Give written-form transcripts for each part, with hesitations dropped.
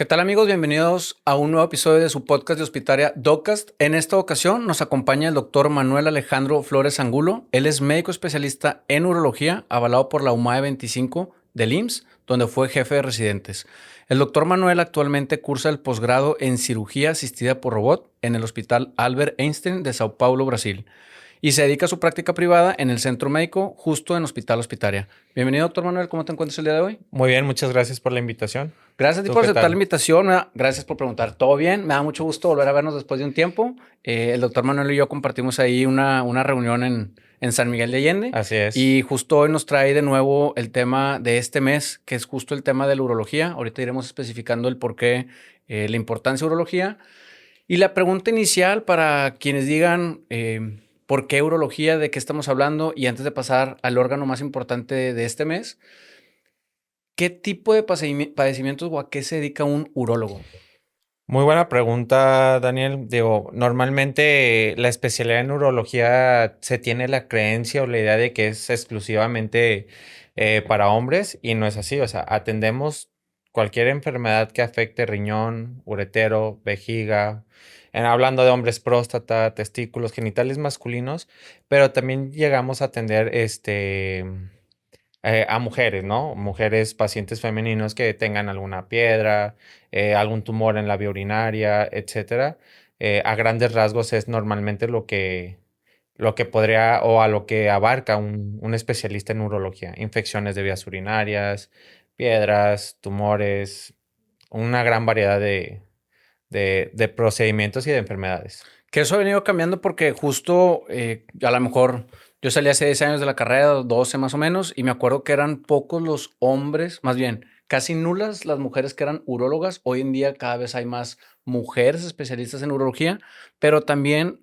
¿Qué tal amigos? Bienvenidos a un nuevo episodio de su podcast de Hospitaria Docast. En esta ocasión nos acompaña el doctor Manuel Alejandro Flores Angulo. Él es médico especialista en urología, avalado por la UMAE 25 del IMSS, donde fue jefe de residentes. El doctor Manuel actualmente cursa el posgrado en cirugía asistida por robot en el Hospital Albert Einstein de Sao Paulo, Brasil. Y se dedica a su práctica privada en el centro médico, justo en Hospital Hospitaria. Bienvenido, doctor Manuel. ¿Cómo te encuentras el día de hoy? Muy bien, muchas gracias por la invitación. Gracias a ti ¿Tú por qué aceptar la tal? invitación. Gracias por preguntar. ¿Todo bien? Me da mucho gusto volver a vernos después de un tiempo. El doctor Manuel y yo compartimos ahí una reunión en San Miguel de Allende. Así es. Y justo hoy nos trae de nuevo el tema de este mes, que es justo el tema de la urología. Ahorita iremos especificando el por qué, la importancia de urología. Y la pregunta inicial para quienes digan por qué urología, de qué estamos hablando, y antes de pasar al órgano más importante de este mes, ¿qué tipo de padecimientos o a qué se dedica un urólogo? Muy buena pregunta, Daniel. Digo, normalmente la especialidad en urología se tiene la creencia o la idea de que es exclusivamente para hombres y no es así. O sea, atendemos cualquier enfermedad que afecte riñón, uretero, vejiga. Hablando de hombres, próstata, testículos, genitales masculinos, pero también llegamos a atender a mujeres, ¿no? Mujeres, pacientes femeninos que tengan alguna piedra, algún tumor en la vía urinaria, etcétera. A grandes rasgos es normalmente lo que podría o a lo que abarca un especialista en urología. Infecciones de vías urinarias, piedras, tumores, una gran variedad de procedimientos y de enfermedades. Que eso ha venido cambiando porque justo a lo mejor yo salí hace 10 años de la carrera, 12 más o menos, y me acuerdo que eran pocos los hombres, más bien, casi nulas las mujeres que eran urólogas. Hoy en día cada vez hay más mujeres especialistas en urología, pero también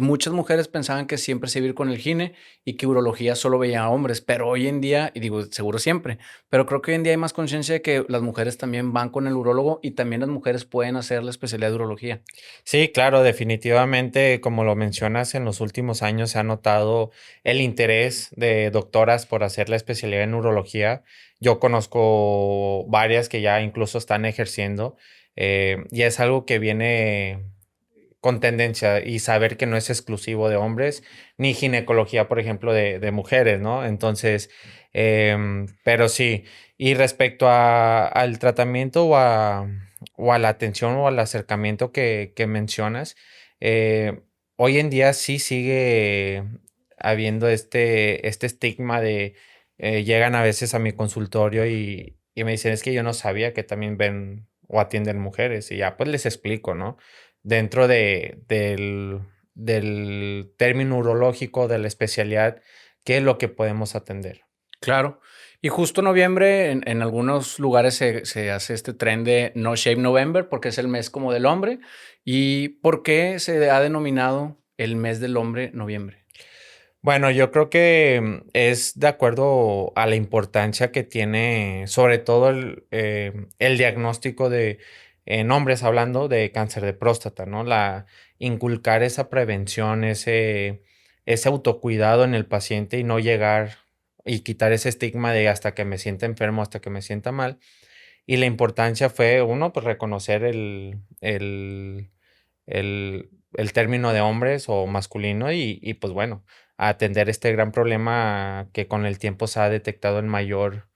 muchas mujeres pensaban que siempre se iba a ir con el gine y que urología solo veía a hombres, pero hoy en día, y digo seguro siempre, pero creo que hoy en día hay más conciencia de que las mujeres también van con el urólogo y también las mujeres pueden hacer la especialidad de urología. Sí, claro, definitivamente, como lo mencionas, en los últimos años se ha notado el interés de doctoras por hacer la especialidad en urología. Yo conozco varias que ya incluso están ejerciendo y es algo que viene con tendencia y saber que no es exclusivo de hombres, ni ginecología, por ejemplo, de mujeres, ¿no? Entonces, pero sí, y respecto al tratamiento o a la atención o al acercamiento que mencionas, eh, hoy en día sí sigue habiendo este estigma de, llegan a veces a mi consultorio y me dicen, es que yo no sabía que también ven o atienden mujeres y ya pues les explico, ¿no? Dentro del término urológico, de la especialidad, qué es lo que podemos atender. Claro. Y justo noviembre, en algunos lugares se hace este tren de No Shave November, porque es el mes como del hombre. ¿Y por qué se ha denominado el mes del hombre noviembre? Bueno, yo creo que es de acuerdo a la importancia que tiene, sobre todo el diagnóstico en hombres hablando de cáncer de próstata, ¿no? Inculcar esa prevención, ese autocuidado en el paciente y no llegar y quitar ese estigma de hasta que me sienta enfermo, hasta que me sienta mal. Y la importancia fue, uno, pues reconocer el término de hombres o masculino y pues bueno, a atender este gran problema que con el tiempo se ha detectado en mayor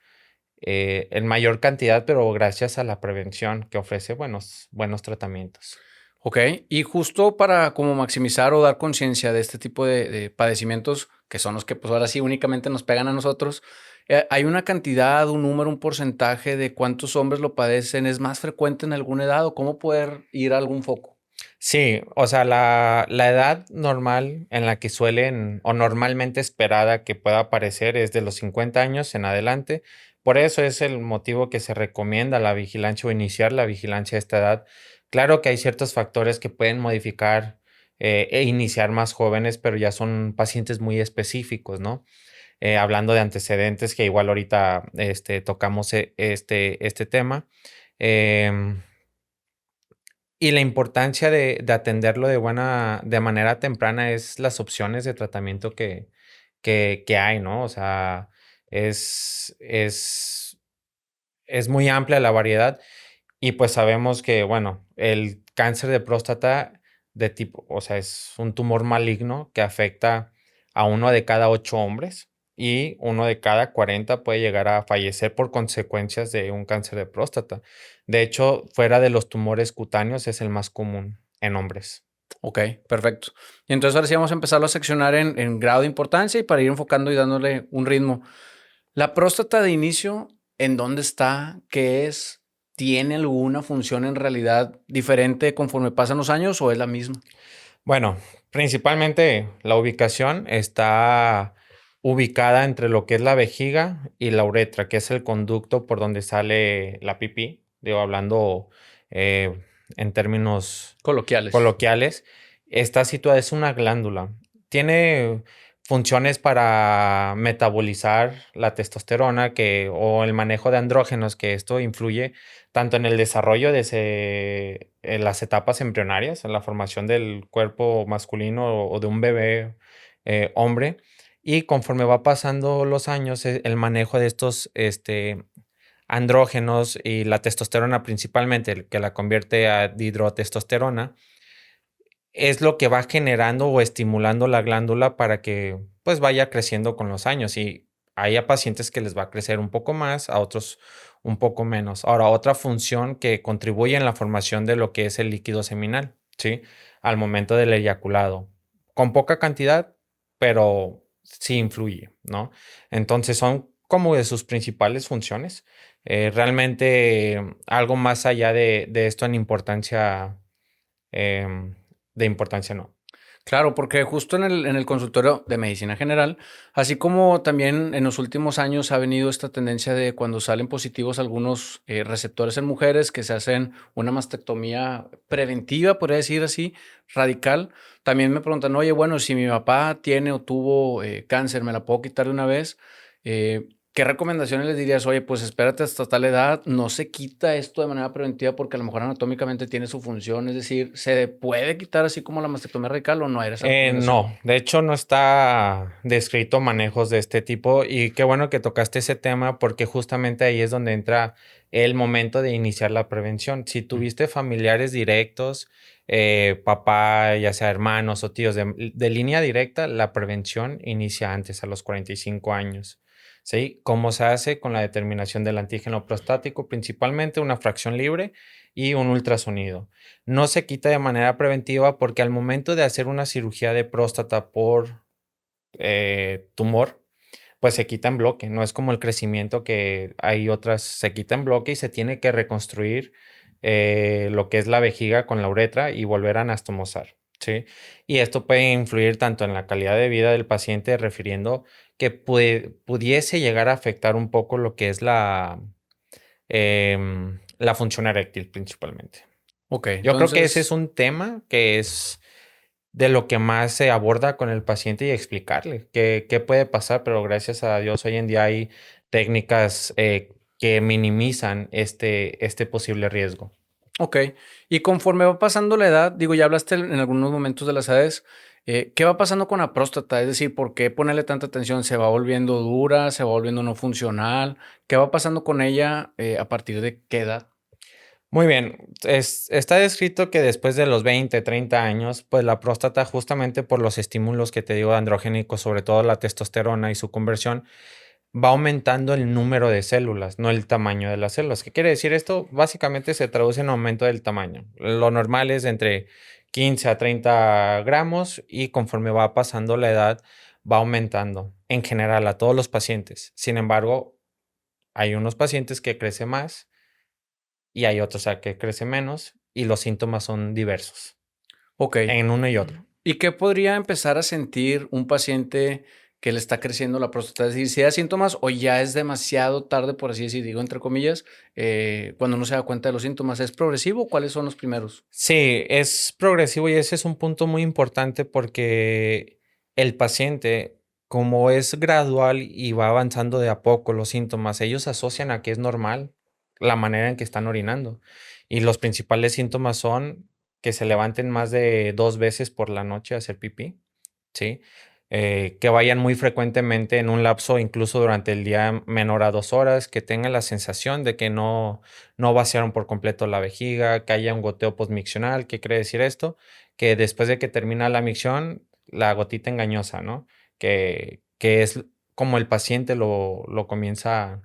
cantidad, pero gracias a la prevención que ofrece buenos tratamientos. Ok. Y justo para como maximizar o dar conciencia de este tipo de padecimientos, que son los que pues ahora sí únicamente nos pegan a nosotros, ¿hay una cantidad, un número, un porcentaje de cuántos hombres lo padecen? ¿Es más frecuente en alguna edad o cómo poder ir a algún foco? Sí, o sea, la edad normal en la que suelen o normalmente esperada que pueda aparecer es de los 50 años en adelante. Por eso es el motivo que se recomienda la vigilancia o iniciar la vigilancia a esta edad. Claro que hay ciertos factores que pueden modificar e iniciar más jóvenes, pero ya son pacientes muy específicos, ¿no? Hablando de antecedentes, que igual ahorita tocamos este tema. Em, y la importancia de atenderlo de manera temprana es las opciones de tratamiento que hay, ¿no? O sea, es es es muy amplia la variedad Y pues sabemos que, bueno, el cáncer de próstata de tipo, o sea, es un tumor maligno que afecta a 1 de cada 8 hombres y 1 de cada 40 puede llegar a fallecer por consecuencias de un cáncer de próstata. De hecho, fuera de los tumores cutáneos es el más común en hombres. Ok, perfecto. Y entonces ahora sí vamos a empezarlo a seccionar en grado de importancia y para ir enfocando y dándole un ritmo. La próstata de inicio, ¿en dónde está? ¿Qué es? ¿Tiene alguna función en realidad diferente conforme pasan los años o es la misma? Bueno, principalmente la ubicación está ubicada entre lo que es la vejiga y la uretra, que es el conducto por donde sale la pipí, digo, hablando eh, en términos Coloquiales. coloquiales. Está situada, es una glándula. Tiene funciones para metabolizar la testosterona o el manejo de andrógenos, que esto influye tanto en el desarrollo en las etapas embrionarias, en la formación del cuerpo masculino o de un bebé hombre, y conforme va pasando los años, el manejo de estos andrógenos y la testosterona principalmente, el que la convierte a dihidrotestosterona, es lo que va generando o estimulando la glándula para que pues vaya creciendo con los años y hay a pacientes que les va a crecer un poco más, a otros un poco menos. Ahora, otra función que contribuye en la formación de lo que es el líquido seminal, ¿sí? Al momento del eyaculado, con poca cantidad, pero sí influye, ¿no? Entonces son como de sus principales funciones. Realmente algo más allá de esto en importancia em, de importancia no. Claro, porque justo en el consultorio de medicina general, así como también en los últimos años ha venido esta tendencia de cuando salen positivos algunos receptores en mujeres que se hacen una mastectomía preventiva, podría decir así, radical. También me preguntan, oye, bueno, si mi papá tiene o tuvo cáncer, ¿me la puedo quitar de una vez? ¿Qué recomendaciones les dirías? Oye, pues espérate hasta tal edad, no se quita esto de manera preventiva porque a lo mejor anatómicamente tiene su función, es decir, ¿se puede quitar así como la mastectomía radical o no era esa recomendación? No, de hecho no está descrito manejos de este tipo y qué bueno que tocaste ese tema porque justamente ahí es donde entra el momento de iniciar la prevención. Si Mm. tuviste familiares directos, papá, ya sea hermanos o tíos de línea directa, la prevención inicia antes, a los 45 años. ¿Sí? ¿Cómo se hace? Con la determinación del antígeno prostático, principalmente una fracción libre y un ultrasonido. No se quita de manera preventiva porque al momento de hacer una cirugía de próstata por tumor, pues se quita en bloque. No es como el crecimiento que hay otras, se quita en bloque y se tiene que reconstruir lo que es la vejiga con la uretra y volver a anastomosar. ¿Sí? Y esto puede influir tanto en la calidad de vida del paciente, refiriendo que pudiese llegar a afectar un poco lo que es la función eréctil principalmente. Ok, Yo creo que ese es entonces, un tema que es de lo que más se aborda con el paciente y explicarle qué puede pasar, pero gracias a Dios hoy en día hay técnicas que minimizan este posible riesgo. ok. Y conforme va pasando la edad, digo, ya hablaste en algunos momentos de las edades, ¿qué va pasando con la próstata? Es decir, ¿por qué ponerle tanta atención? ¿Se va volviendo dura? ¿Se va volviendo no funcional? ¿Qué va pasando con ella a partir de qué edad? Muy bien, está descrito que después de los 20, 30 años, pues la próstata, justamente por los estímulos que te digo androgénicos, sobre todo la testosterona y su conversión, va aumentando el número de células, no el tamaño de las células. ¿Qué quiere decir esto? Básicamente se traduce en aumento del tamaño. Lo normal es entre 15 a 30 gramos y conforme va pasando la edad, va aumentando en general a todos los pacientes. Sin embargo, hay unos pacientes que crece más y hay otros a que crece menos y los síntomas son diversos Ok. en uno y otro. ¿Y qué podría empezar a sentir un paciente que le está creciendo la próstata? Es decir, si da síntomas o ya es demasiado tarde, por así decir, digo entre comillas, cuando uno se da cuenta de los síntomas, ¿es progresivo? ¿Cuáles son los primeros? Sí, es progresivo y ese es un punto muy importante porque el paciente, como es gradual y va avanzando de a poco los síntomas, ellos asocian a que es normal la manera en que están orinando. Y los principales síntomas son que se levanten más de 2 veces por la noche a hacer pipí, ¿sí? que vayan muy frecuentemente en un lapso, incluso durante el día menor a 2 horas, que tengan la sensación de que no vaciaron por completo la vejiga, que haya un goteo postmiccional. ¿Qué quiere decir esto? Que después de que termina la micción, la gotita engañosa, ¿no? Que es como el paciente lo comienza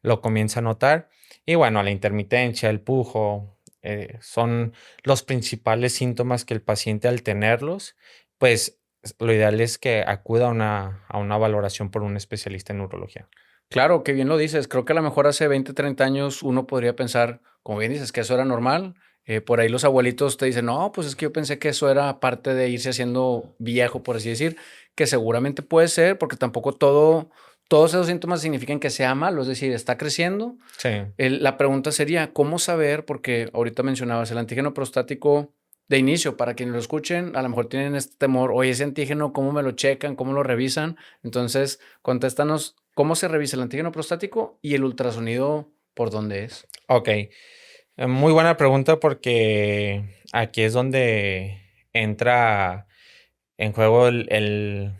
a notar. Y bueno, la intermitencia, el pujo, son los principales síntomas que el paciente, al tenerlos, pues lo ideal es que acuda a una valoración por un especialista en urología. Claro, que bien lo dices. Creo que a lo mejor hace 20, 30 años uno podría pensar, como bien dices, que eso era normal. Por ahí los abuelitos te dicen, no, pues es que yo pensé que eso era parte de irse haciendo viejo, por así decir, que seguramente puede ser, porque tampoco todos esos síntomas significan que sea malo, es decir, está creciendo. Sí, La pregunta sería, ¿cómo saber? Porque ahorita mencionabas el antígeno prostático de inicio, para quienes lo escuchen, a lo mejor tienen este temor, oye, ese antígeno, ¿cómo me lo checan? ¿Cómo lo revisan? Entonces, contéstanos, ¿cómo se revisa el antígeno prostático y el ultrasonido por dónde es? ok. Muy buena pregunta porque aquí es donde entra en juego el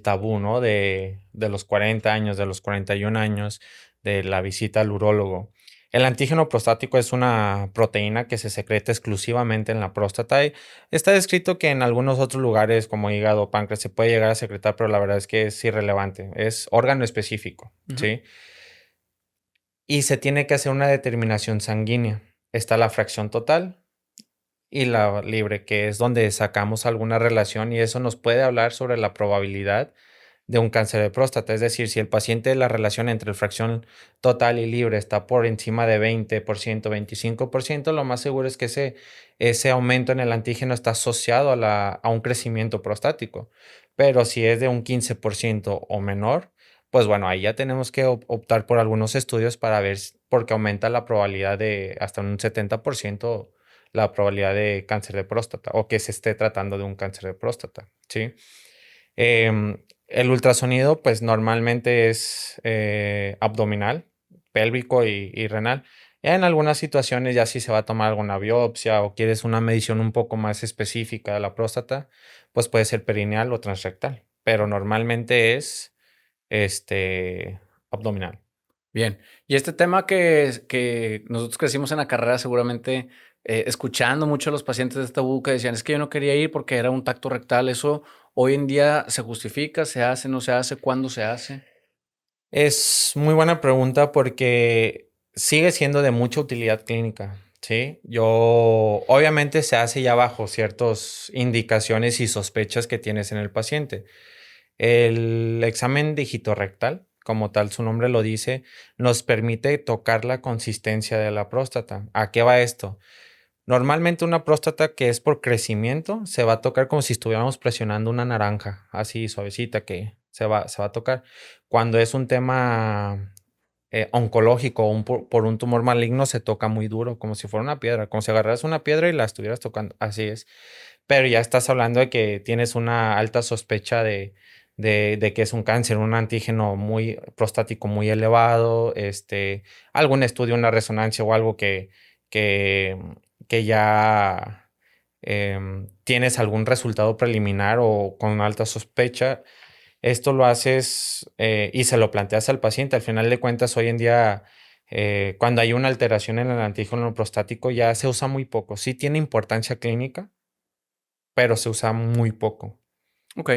tabú, ¿no? De los 40 años, de los 41 años, de la visita al urólogo. El antígeno prostático es una proteína que se secreta exclusivamente en la próstata y está descrito que en algunos otros lugares como hígado o páncreas se puede llegar a secretar, pero la verdad es que es irrelevante, es órgano específico, Ujú. ¿sí? Y se tiene que hacer una determinación sanguínea. Está la fracción total y la libre, que es donde sacamos alguna relación y eso nos puede hablar sobre la probabilidad de un cáncer de próstata. Es decir, si el paciente, la relación entre fracción total y libre está por encima de 20%, 25%, lo más seguro es que ese aumento en el antígeno está asociado a un crecimiento prostático. Pero si es de un 15% o menor, pues bueno, ahí ya tenemos que optar por algunos estudios para ver, porque aumenta la probabilidad de hasta un 70% la probabilidad de cáncer de próstata o que se esté tratando de un cáncer de próstata, ¿sí? El ultrasonido, pues normalmente es abdominal, pélvico y renal. Ya en algunas situaciones, ya si se va a tomar alguna biopsia o quieres una medición un poco más específica de la próstata, pues puede ser perineal o transrectal, pero normalmente es abdominal. Bien, y este tema que nosotros crecimos en la carrera seguramente escuchando mucho a los pacientes de esta tabú que decían, es que yo no quería ir porque era un tacto rectal, eso hoy en día se justifica, se hace, no se hace, ¿cuándo se hace? Es muy buena pregunta porque sigue siendo de mucha utilidad clínica, ¿sí? Obviamente se hace ya bajo ciertas indicaciones y sospechas que tienes en el paciente. El examen digitorrectal, como tal su nombre lo dice, nos permite tocar la consistencia de la próstata. ¿A qué va esto? Normalmente una próstata que es por crecimiento se va a tocar como si estuviéramos presionando una naranja, así suavecita que se va a tocar. Cuando es un tema oncológico o por un tumor maligno se toca muy duro, como si fuera una piedra, como si agarraras una piedra y la estuvieras tocando, así es. Pero ya estás hablando de que tienes una alta sospecha de que es un cáncer, un antígeno muy prostático muy elevado, algún estudio, una resonancia o algo que, que ya tienes algún resultado preliminar o con alta sospecha. Esto lo haces y se lo planteas al paciente. Al final de cuentas, hoy en día, cuando hay una alteración en el antígeno prostático, ya se usa muy poco. Sí tiene importancia clínica, pero se usa muy poco. Ok,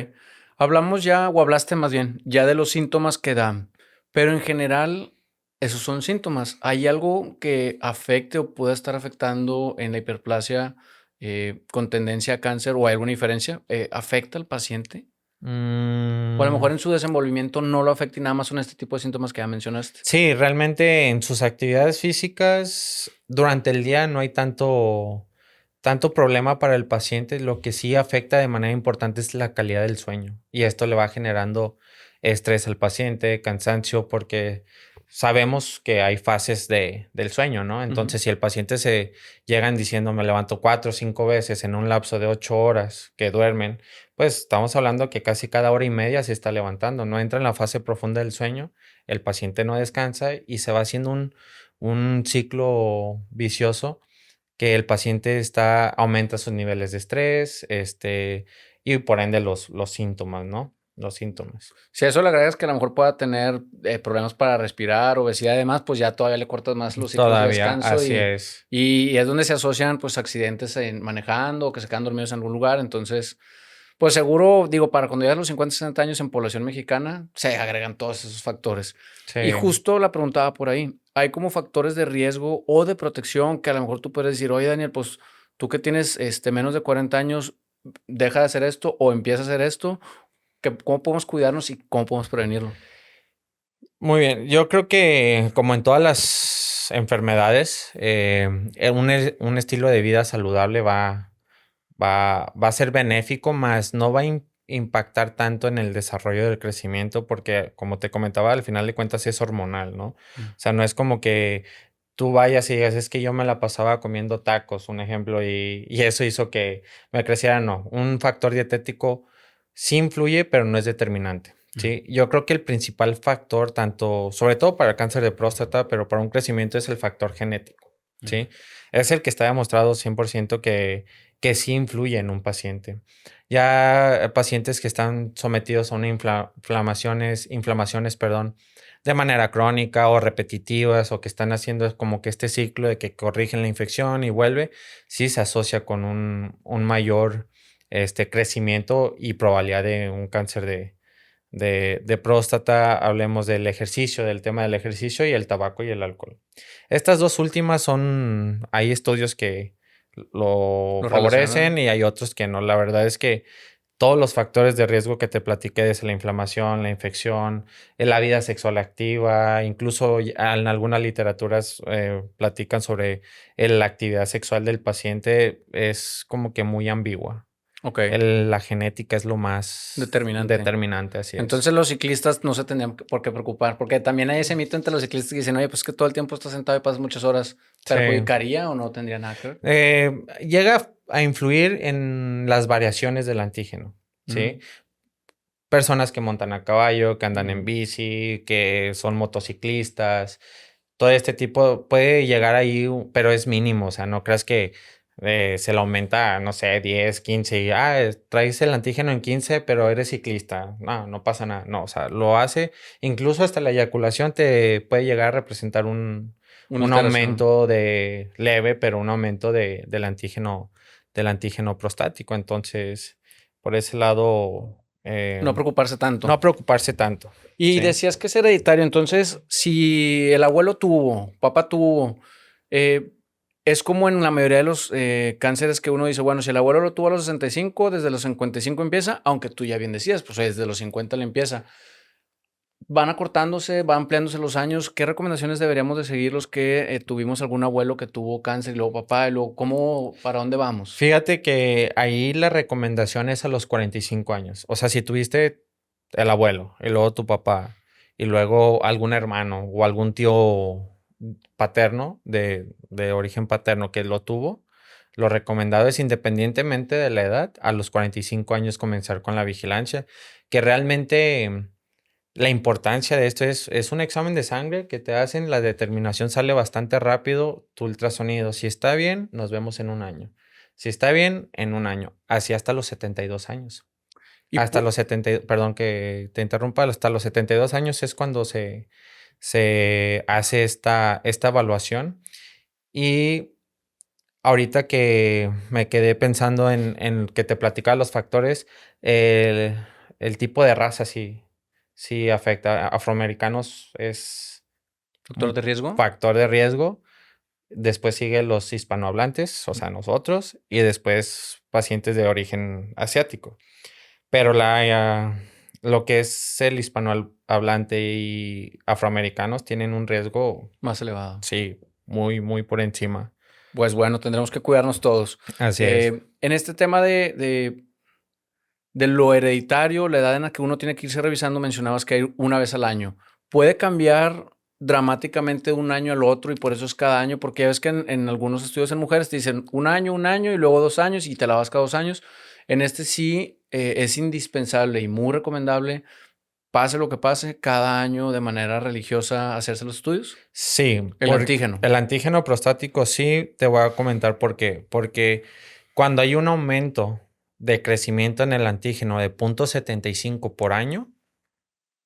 hablamos ya, o hablaste más bien, ya de los síntomas que dan, pero en general, esos son síntomas. ¿Hay algo que afecte o pueda estar afectando en la hiperplasia con tendencia a cáncer o hay alguna diferencia? ¿Afecta al paciente? O a lo Mm, mejor en su desenvolvimiento no lo afecta y nada más son este tipo de síntomas que ya mencionaste. sí, realmente en sus actividades físicas durante el día no hay tanto problema para el paciente. Lo que sí afecta de manera importante es la calidad del sueño y esto le va generando estrés al paciente, cansancio, porque sabemos que hay fases del sueño, ¿no? Ujú. Entonces, si el paciente se llegan diciendo me levanto 4 o 5 veces en un lapso de 8 horas que duermen, pues estamos hablando que casi cada hora y media se está levantando, no entra en la fase profunda del sueño, el paciente no descansa y se va haciendo un ciclo vicioso que el paciente aumenta sus niveles de estrés, y por ende los síntomas, ¿no? los síntomas. Si a eso le agregas que a lo mejor pueda tener problemas para respirar, obesidad y demás, pues ya todavía le cortas más los ciclos de Todavía, descanso así es. y es donde se asocian pues accidentes manejando o que se quedan dormidos en algún lugar. Entonces, pues seguro, digo, para cuando llegas a los 50, 60 años en población mexicana, se agregan todos esos factores. Sí. Y justo la preguntaba por ahí, ¿hay como factores de riesgo o de protección que a lo mejor tú puedes decir, oye Daniel, pues tú que tienes menos de 40 años, deja de hacer esto o empieza a hacer esto? ¿Cómo podemos cuidarnos y cómo podemos prevenirlo? Muy bien, yo creo que como en todas las enfermedades, un estilo de vida saludable va a ser benéfico, más no va a impactar tanto en el desarrollo del crecimiento, porque como te comentaba, al final de cuentas es hormonal, ¿no? O sea, no es como que tú vayas y digas, es que yo me la pasaba comiendo tacos, un ejemplo, y eso hizo que me creciera. No, un factor dietético sí influye, pero no es determinante. Sí, yo creo que el principal factor, tanto, sobre todo para el cáncer de próstata, pero para un crecimiento es el factor genético, ¿sí? Es el que está demostrado 100% que sí influye en un paciente. Ya pacientes que están sometidos a una inflamaciones, perdón, de manera crónica o repetitivas o que están haciendo como que este ciclo de que corrigen la infección y vuelve, sí se asocia con un mayor crecimiento y probabilidad de un cáncer de próstata. Hablemos del ejercicio, del tema del ejercicio y el tabaco y el alcohol. Estas dos últimas hay estudios que lo ¿Lo relacionan? favorecen y hay otros que no. La verdad es que todos los factores de riesgo que te platiqué, desde la inflamación, la infección, la vida sexual activa, incluso en algunas literaturas platican sobre la actividad sexual del paciente, es como que muy ambigua. Ok, La genética es lo más determinante. determinante, así es. Entonces los ciclistas no se tendrían por qué preocupar, porque también hay ese mito entre los ciclistas que dicen, oye, pues que todo el tiempo estás sentado y pasas muchas horas. Sí. ¿Perjudicaría o no tendría nada que ver? Llega a influir en las variaciones del antígeno, ¿sí? Ujú. Personas que montan a caballo, que andan en bici, que son motociclistas, todo este tipo puede llegar ahí, pero es mínimo, o sea, no creas que se le aumenta, no sé, 10, 15 y, traes el antígeno en 15, pero eres ciclista. No, no pasa nada. No, o sea, lo hace, incluso hasta la eyaculación te puede llegar a representar Una un alteración. aumento de leve, pero un aumento del antígeno prostático. Entonces, por ese lado, No preocuparse tanto. no preocuparse tanto. Y Sí. decías que es hereditario, entonces, si el abuelo tuvo, papá tuvo, eh, es como en la mayoría de los cánceres que uno dice, bueno, si el abuelo lo tuvo a los 65, desde los 55 empieza, aunque tú ya bien decías, pues desde los 50 le empieza. Van acortándose, va ampliándose los años. ¿Qué recomendaciones deberíamos de seguir los que tuvimos algún abuelo que tuvo cáncer y luego papá y luego para dónde vamos? Fíjate que ahí la recomendación es a los 45 años. O sea, si tuviste el abuelo y luego tu papá y luego algún hermano o algún tío paterno de origen paterno que lo tuvo, lo recomendado es independientemente de la edad, a los 45 años comenzar con la vigilancia, que realmente la importancia de esto es un examen de sangre que te hacen, la determinación sale bastante rápido, tu ultrasonido, si está bien, nos vemos en un año. Si está bien, en un año, así hasta los 72 años. Y Hasta los 70, perdón que te interrumpa, hasta los 72 años es cuando se hace esta evaluación. Y ahorita que me quedé pensando en que te platicaba los factores, el, el tipo de raza sí afecta. Afroamericanos es factor un de riesgo. factor de riesgo. Después sigue los hispanohablantes, o sea, nosotros, y después pacientes de origen asiático. Pero lo que es el hispanohablante y afroamericanos tienen un riesgo, Más elevado. sí, muy, muy por encima. Pues bueno, tendremos que cuidarnos todos. Así es. En este tema de lo hereditario, la edad en la que uno tiene que irse revisando, mencionabas que hay una vez al año. ¿Puede cambiar dramáticamente de un año al otro y por eso es cada año? Porque ya ves que en algunos estudios en mujeres te dicen un año y luego 2 años y te la vas cada 2 años. En este sí es indispensable y muy recomendable, pase lo que pase, cada año de manera religiosa hacerse los estudios. Sí, El antígeno. el antígeno prostático sí te voy a comentar por qué. Porque cuando hay un aumento de crecimiento en el antígeno de 0.75 por año,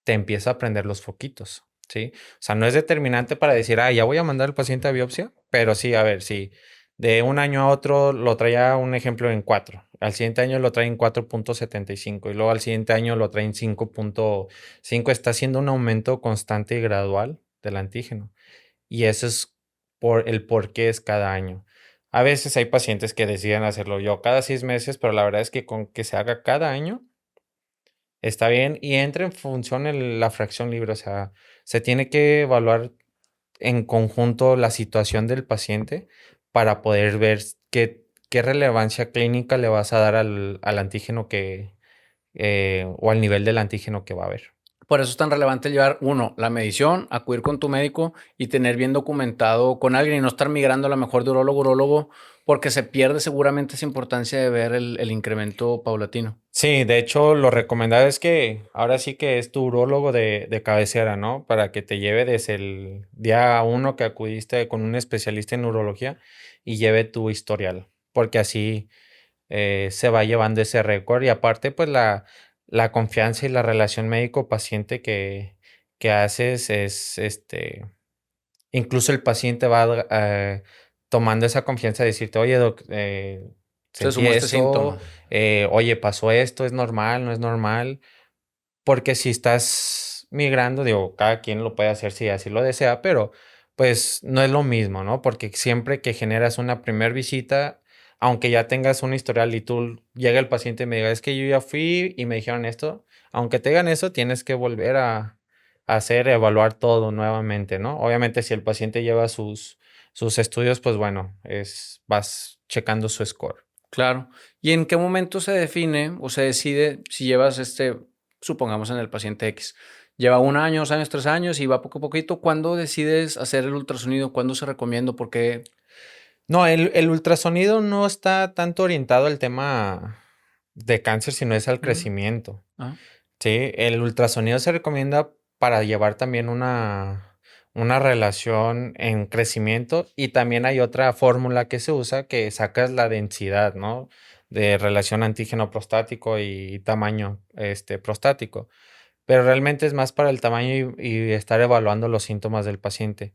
te empieza a prender los foquitos, ¿sí? O sea, no es determinante para decir, ya voy a mandar al paciente a biopsia, pero sí, a ver, si de un año a otro lo traía, un ejemplo, en 4, al siguiente año lo trae en 4.75 y luego al siguiente año lo trae en 5.5, está haciendo un aumento constante y gradual del antígeno. Y eso es por qué es cada año. A veces hay pacientes que deciden hacerlo yo cada 6 meses, pero la verdad es que con que se haga cada año está bien y entra en función la fracción libre. O sea, se tiene que evaluar en conjunto la situación del paciente para poder ver qué relevancia clínica le vas a dar al antígeno o al nivel del antígeno que va a haber. Por eso es tan relevante llevar, uno, la medición, acudir con tu médico y tener bien documentado con alguien y no estar migrando a lo mejor de urólogo a urólogo, porque se pierde seguramente esa importancia de ver el incremento paulatino. Sí, de hecho, lo recomendado es que ahora sí que es tu urólogo de cabecera, ¿no? Para que te lleve desde el día uno que acudiste con un especialista en urología y lleve tu historial, porque así se va llevando ese récord y aparte, pues la confianza y la relación médico-paciente que haces es, incluso el paciente va tomando esa confianza de decirte, oye, doc, Se sentí sumó este esto, síntoma. oye, pasó esto, es normal, no es normal, porque si estás migrando, digo, cada quien lo puede hacer si así lo desea, pero pues no es lo mismo, ¿no? Porque siempre que generas una primer visita, aunque ya tengas un historial y tú llega el paciente y me diga, es que yo ya fui y me dijeron esto, aunque te digan eso, tienes que volver a hacer, evaluar todo nuevamente, ¿no? Obviamente, si el paciente lleva sus estudios, pues bueno, vas checando su score. Claro. ¿Y en qué momento se define o se decide si llevas supongamos en el paciente X, lleva 1 año, 2 años, 3 años y va poco a poquito? ¿Cuándo decides hacer el ultrasonido? ¿Cuándo se recomienda? ¿Por qué? No, el ultrasonido no está tanto orientado al tema de cáncer, sino es al Ujú. crecimiento. Ah, Sí, el ultrasonido se recomienda para llevar también una relación en crecimiento y también hay otra fórmula que se usa que sacas la densidad, ¿no? De relación antígeno prostático y tamaño prostático. Pero realmente es más para el tamaño y estar evaluando los síntomas del paciente.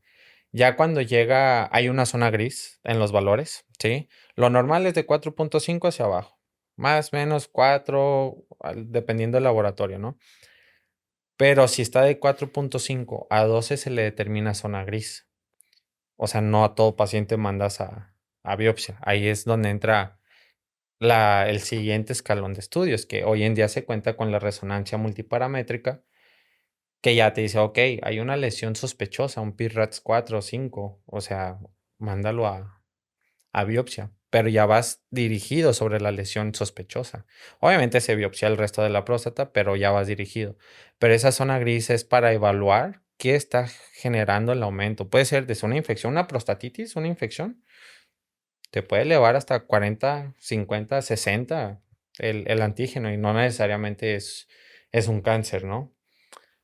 Ya cuando llega, hay una zona gris en los valores, ¿sí? Lo normal es de 4.5 hacia abajo, más o menos 4, dependiendo del laboratorio, ¿no? Pero si está de 4.5 a 12 se le determina zona gris. O sea, no a todo paciente mandas a biopsia. Ahí es donde entra el siguiente escalón de estudios, que hoy en día se cuenta con la resonancia multiparamétrica, que ya te dice, ok, hay una lesión sospechosa, un PIRATS 4 o 5, o sea, mándalo a biopsia, pero ya vas dirigido sobre la lesión sospechosa. Obviamente se biopsia el resto de la próstata, pero ya vas dirigido. Pero esa zona gris es para evaluar qué está generando el aumento. Puede ser desde una infección, una prostatitis, una infección, te puede elevar hasta 40, 50, 60 el antígeno y no necesariamente es un cáncer, ¿no?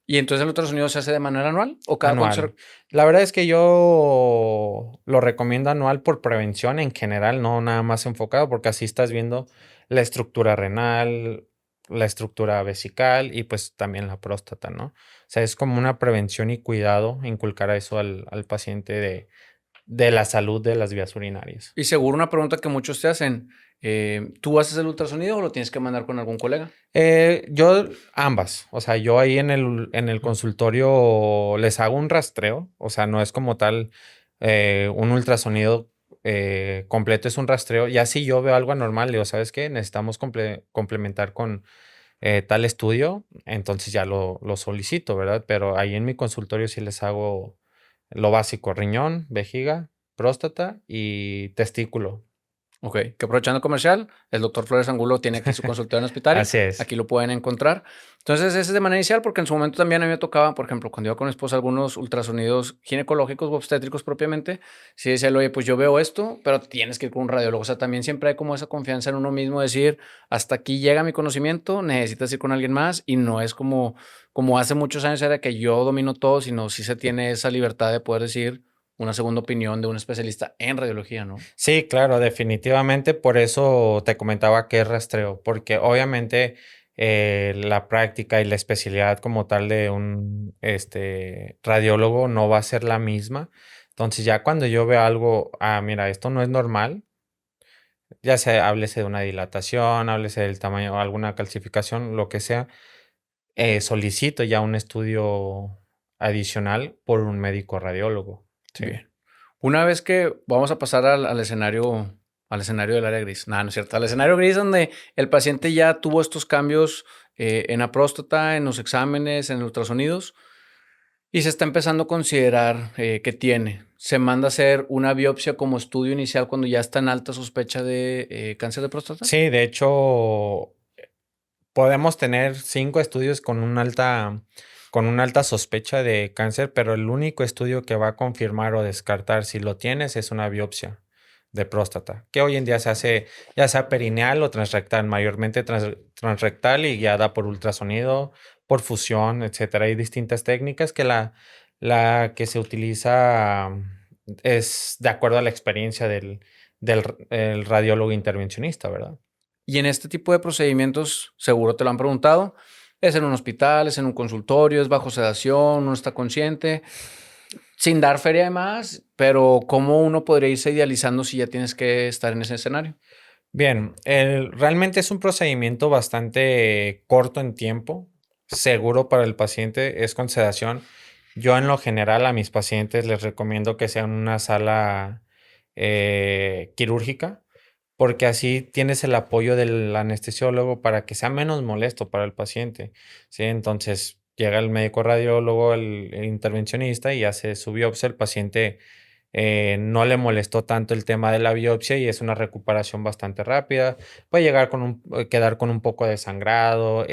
¿y entonces el ultrasonido se hace de manera anual o cada cuánto Anual. La verdad es que yo lo recomiendo anual por prevención en general, no nada más enfocado, porque así estás viendo la estructura renal, la estructura vesical y pues también la próstata, ¿no? O sea, es como una prevención y cuidado inculcar a eso al paciente de la salud de las vías urinarias. Y seguro una pregunta que muchos te hacen, ¿tú haces el ultrasonido o lo tienes que mandar con algún colega? Yo ambas, o sea, yo ahí en el consultorio les hago un rastreo, o sea, no es como tal un ultrasonido completo, es un rastreo. Ya si yo veo algo anormal, digo, ¿sabes qué? Necesitamos complementar con tal estudio, entonces ya lo solicito, ¿verdad? Pero ahí en mi consultorio sí les hago lo básico, riñón, vejiga, próstata y testículo. Ok, que aprovechando comercial, el doctor Flores Angulo tiene aquí su consultorio en Hospitali, Así es. aquí lo pueden encontrar. Entonces, ese es de manera inicial, porque en su momento también a mí me tocaba, por ejemplo, cuando iba con mi esposa, algunos ultrasonidos ginecológicos o obstétricos propiamente, sí decía, oye, pues yo veo esto, pero tienes que ir con un radiólogo. O sea, también siempre hay como esa confianza en uno mismo, decir, hasta aquí llega mi conocimiento, necesitas ir con alguien más, y no es como hace muchos años era que yo domino todo, sino sí se tiene esa libertad de poder decir, una segunda opinión de un especialista en radiología, ¿no? Sí, claro, definitivamente. Por eso te comentaba que es rastreo, porque obviamente la práctica y la especialidad como tal de un radiólogo no va a ser la misma. Entonces ya cuando yo veo algo, mira, esto no es normal, ya sea háblese de una dilatación, háblese del tamaño, alguna calcificación, lo que sea, solicito ya un estudio adicional por un médico radiólogo. Sí. Bien. Una vez que vamos a pasar al escenario del área gris. No, no es cierto. Al escenario gris donde el paciente ya tuvo estos cambios en la próstata, en los exámenes, en ultrasonidos y se está empezando a considerar que tiene. Se manda a hacer una biopsia como estudio inicial cuando ya está en alta sospecha de cáncer de próstata. Sí, de hecho, podemos tener 5 estudios con una alta sospecha de cáncer, pero el único estudio que va a confirmar o descartar si lo tienes es una biopsia de próstata, que hoy en día se hace ya sea perineal o transrectal, mayormente transrectal y guiada por ultrasonido, por fusión, etcétera. Hay distintas técnicas que la que se utiliza es de acuerdo a la experiencia el radiólogo intervencionista, ¿verdad? Y en este tipo de procedimientos, seguro te lo han preguntado, es en un hospital, es en un consultorio, es bajo sedación, uno está consciente, sin dar feria de más, pero ¿cómo uno podría irse idealizando si ya tienes que estar en ese escenario? Bien, realmente es un procedimiento bastante corto en tiempo, seguro para el paciente, es con sedación. Yo en lo general a mis pacientes les recomiendo que sea en una sala quirúrgica, porque así tienes el apoyo del anestesiólogo para que sea menos molesto para el paciente, ¿sí? Entonces llega el médico radiólogo, el intervencionista y hace su biopsia. El paciente no le molestó tanto el tema de la biopsia y es una recuperación bastante rápida. Puede llegar quedar con un poco de sangrado,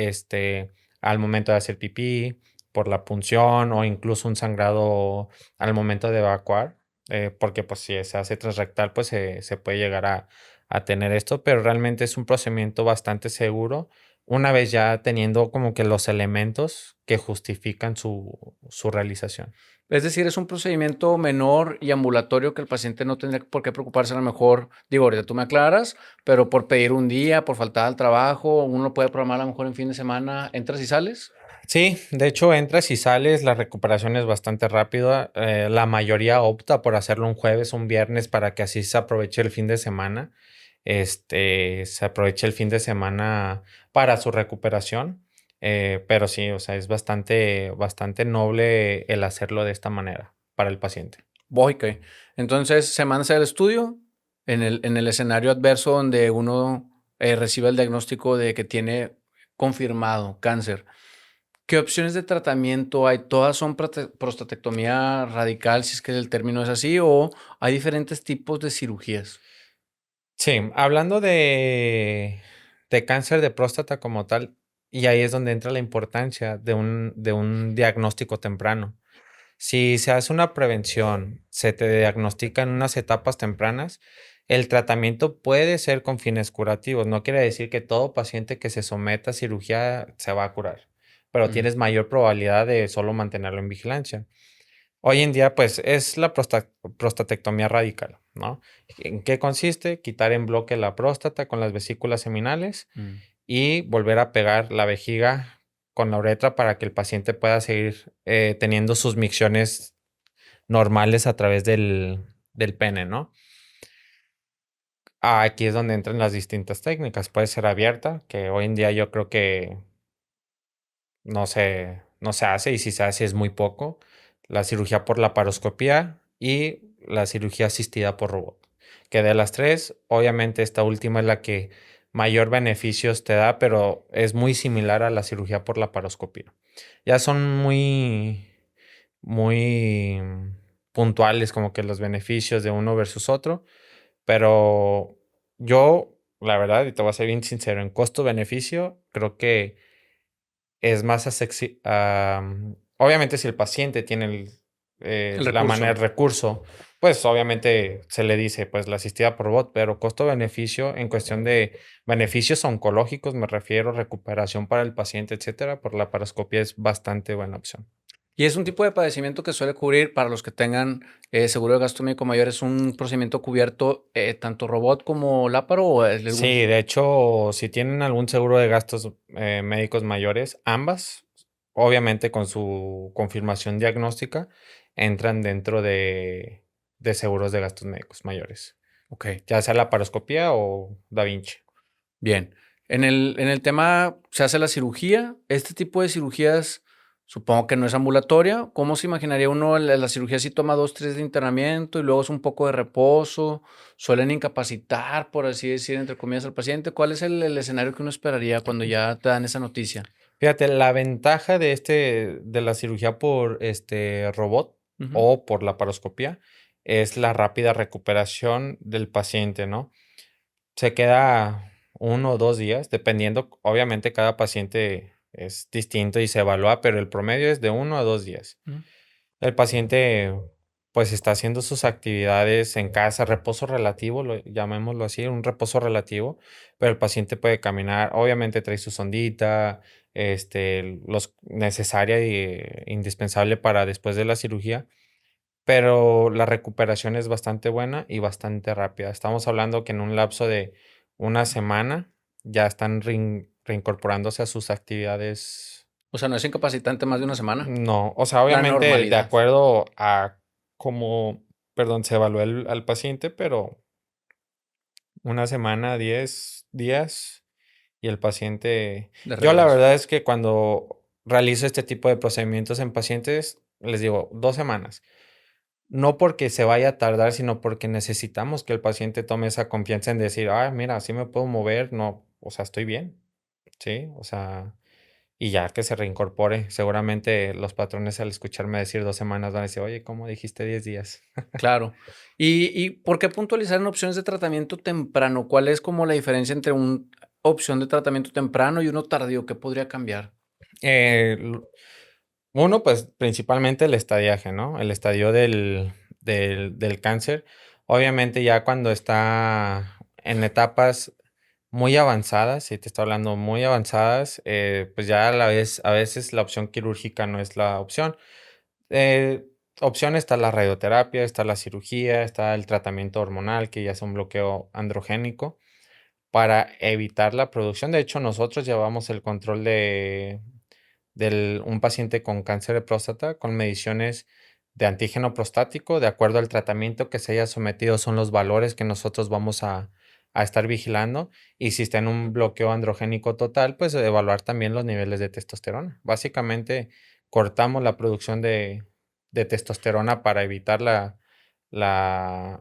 al momento de hacer pipí, por la punción o incluso un sangrado al momento de evacuar, porque pues si se hace transrectal, pues se puede llegar a tener esto, pero realmente es un procedimiento bastante seguro una vez ya teniendo como que los elementos que justifican su realización. Es decir, es un procedimiento menor y ambulatorio que el paciente no tendría por qué preocuparse a lo mejor, digo, ahorita tú me aclaras, pero por pedir un día, por faltar al trabajo, uno puede programar a lo mejor en fin de semana, entras y sales. Sí, de hecho entras y sales, la recuperación es bastante rápida. La mayoría opta por hacerlo un jueves, un viernes para que así se aproveche el fin de semana. Se aproveche el fin de semana para su recuperación. Pero sí, o sea, es bastante noble el hacerlo de esta manera para el paciente. Voy, que. Entonces se manda a hacer el estudio en el escenario adverso donde uno recibe el diagnóstico de que tiene confirmado cáncer. ¿Qué opciones de tratamiento hay? ¿Todas son prostatectomía radical, si es que el término es así, o hay diferentes tipos de cirugías? Sí, hablando de cáncer de próstata como tal, y ahí es donde entra la importancia de un diagnóstico temprano. Si se hace una prevención, se te diagnostica en unas etapas tempranas, el tratamiento puede ser con fines curativos. No quiere decir que todo paciente que se someta a cirugía se va a curar, pero Ujú. tienes mayor probabilidad de solo mantenerlo en vigilancia. Hoy en día, pues, es la prostatectomía radical, ¿no? ¿En qué consiste? Quitar en bloque la próstata con las vesículas seminales Mm. y volver a pegar la vejiga con la uretra para que el paciente pueda seguir teniendo sus micciones normales a través del pene, ¿no? Aquí es donde entran las distintas técnicas. Puede ser abierta, que hoy en día yo creo que no se hace y si se hace es muy poco. La cirugía por laparoscopía y la cirugía asistida por robot. Que de las tres, obviamente esta última es la que mayor beneficios te da, pero es muy similar a la cirugía por laparoscopía. Ya son muy puntuales como que los beneficios de uno versus otro, pero yo, la verdad, y te voy a ser bien sincero, en costo-beneficio, creo que es más obviamente si el paciente tiene El la manera, recurso. el recurso, pues obviamente se le dice pues la asistida por bot, pero costo-beneficio en cuestión de beneficios oncológicos, me refiero, recuperación para el paciente, etcétera, por la paroscopia es bastante buena opción. Y es un tipo de padecimiento que suele cubrir para los que tengan seguro de gasto médico mayor. ¿Es un procedimiento cubierto tanto robot como láparo o es Sí, algún... de hecho, si tienen algún seguro de gastos médicos mayores, ambas, obviamente con su confirmación diagnóstica, entran dentro de seguros de gastos médicos mayores, Ok, ya sea la paroscopía o Da Vinci. bien. En el tema, se hace la cirugía. Este tipo de cirugías, supongo que no es ambulatoria. ¿Cómo se imaginaría uno? La cirugía sí toma 2, 3 de internamiento y luego es un poco de reposo. Suelen incapacitar, por así decir, entre comillas, al paciente. ¿Cuál es el escenario que uno esperaría cuando ya te dan esa noticia? Fíjate, la ventaja de la cirugía por robot Ujú. o por la paroscopía es la rápida recuperación del paciente, ¿no? Se queda 1 o 2 días, dependiendo, obviamente cada paciente es distinto y se evalúa, pero el promedio es de 1 a 2 días. Ujú. El paciente, pues, está haciendo sus actividades en casa, reposo relativo, llamémoslo así, un reposo relativo, pero el paciente puede caminar, obviamente trae su sondita, los necesaria y indispensable para después de la cirugía, pero la recuperación es bastante buena y bastante rápida. Estamos hablando que en un lapso de una semana ya están reincorporándose a sus actividades. O sea, no es incapacitante más de una semana. No, o sea, La obviamente de normalidad. acuerdo a cómo, perdón, se evaluó al paciente, pero una semana, 10 días y el paciente. De Yo la regreso. verdad es que cuando realizo este tipo de procedimientos en pacientes, les digo 2 semanas. No porque se vaya a tardar, sino porque necesitamos que el paciente tome esa confianza en decir, ah, mira, así me puedo mover, no, o sea, estoy bien, ¿sí? O sea, y ya que se reincorpore, seguramente los patrones al escucharme decir 2 semanas van a decir, oye, ¿cómo dijiste 10 días? Claro. ¿Y por qué puntualizar en opciones de tratamiento temprano? ¿Cuál es como la diferencia entre una opción de tratamiento temprano y uno tardío? ¿Qué podría cambiar? Eh, l- Uno, pues principalmente el estadiaje, ¿no? El estadio del cáncer. Obviamente ya cuando está en etapas muy avanzadas, si te estoy hablando muy avanzadas, pues ya a veces la opción quirúrgica no es la opción. Eh, Opción está la radioterapia, está la cirugía, está el tratamiento hormonal, que ya es un bloqueo androgénico para evitar la producción. De hecho, nosotros llevamos el control de un paciente con cáncer de próstata con mediciones de antígeno prostático, de acuerdo al tratamiento que se haya sometido, son los valores que nosotros vamos a estar vigilando. Y si está en un bloqueo androgénico total, pues evaluar también los niveles de testosterona. Básicamente, cortamos la producción de testosterona para evitar la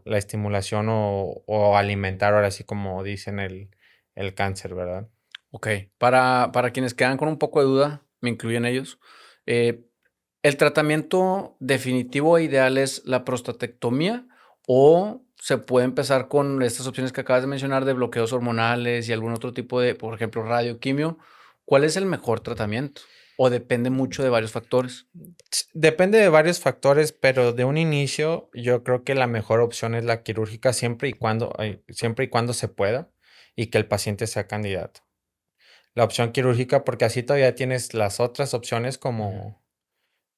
estimulación o alimentar, ahora sí como dicen el cáncer, ¿verdad? Ok. Para quienes quedan con un poco de duda, me incluyen ellos, eh, ¿el tratamiento definitivo e ideal es la prostatectomía o se puede empezar con estas opciones que acabas de mencionar de bloqueos hormonales y algún otro tipo de, por ejemplo, radioquimio? ¿Cuál es el mejor tratamiento? ¿O depende mucho de varios factores? Depende de varios factores, pero de un inicio yo creo que la mejor opción es la quirúrgica siempre y cuando se pueda y que el paciente sea candidato. La opción quirúrgica porque así todavía tienes las otras opciones Ujú. como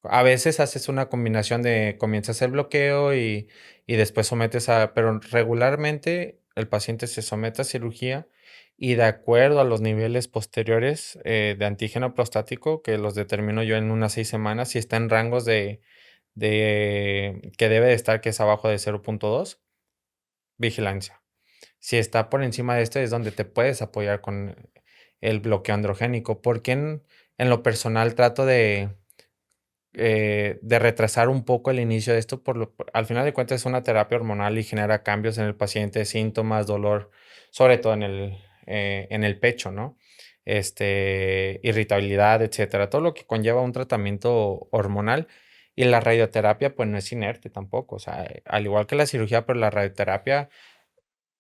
a veces haces una combinación de comienzas el bloqueo y después sometes pero regularmente el paciente se somete a cirugía y de acuerdo a los niveles posteriores de antígeno prostático, que los determino yo en unas 6 semanas, si está en rangos de que debe de estar, que es abajo de 0,2, vigilancia. Si está por encima de esto es donde te puedes apoyar con el bloqueo androgénico, porque en lo personal trato de retrasar un poco el inicio de esto, al final de cuentas es una terapia hormonal y genera cambios en el paciente, síntomas, dolor, sobre todo en el pecho, ¿no? Irritabilidad, etcétera, todo lo que conlleva un tratamiento hormonal. Y la radioterapia, pues no es inerte tampoco, o sea, al igual que la cirugía, pero la radioterapia,